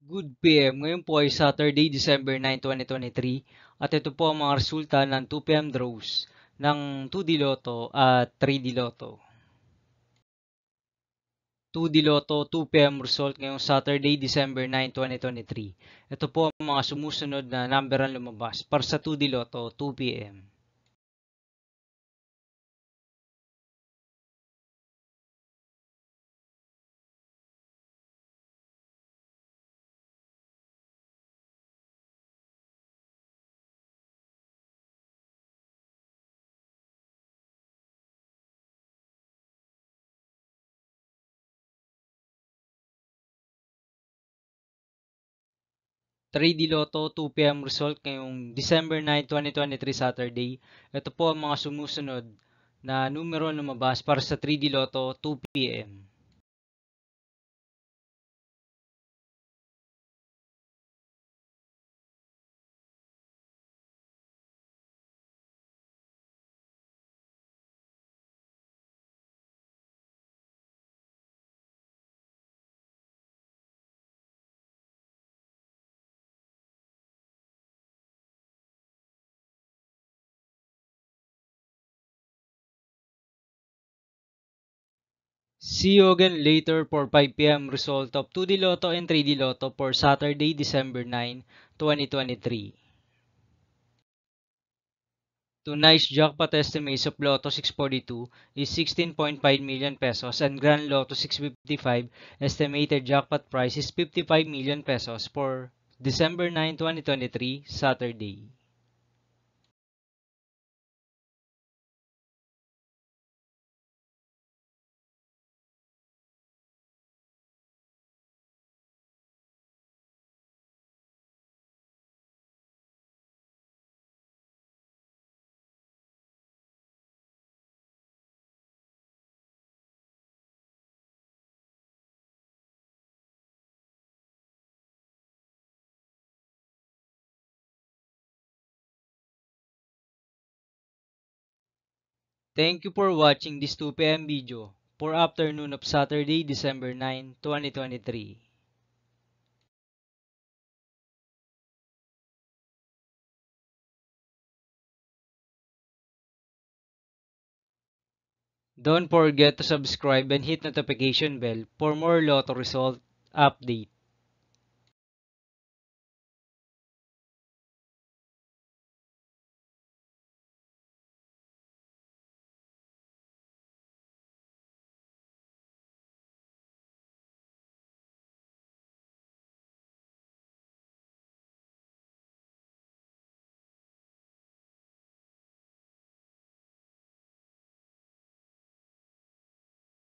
Good PM. Ngayon po ay Saturday, December 9, 2023 at ito po ang mga resulta ng 2 PM draws ng 2D Lotto at 3D Lotto. 2D Lotto 2 PM result ngayong Saturday, December 9, 2023. Ito po ang mga sumusunod na number ang lumabas para sa 2D Lotto 2 PM. 3D Lotto 2 PM result ngayong December 9, 2023 Saturday. Ito po ang mga sumusunod na numero lumabas para sa 3D Lotto 2 PM. 'See you again later for 5 PM result of 2D Lotto and 3D Lotto for Saturday, December 9, 2023. Tonight's jackpot estimates of Lotto 642 is 16.5 million pesos and Grand Lotto 655 estimated jackpot price is 55 million pesos for December 9, 2023, Saturday. Thank you for watching this 2 PM video for afternoon of Saturday, December 9, 2023. Don't forget to subscribe and hit notification bell for more Lotto result update.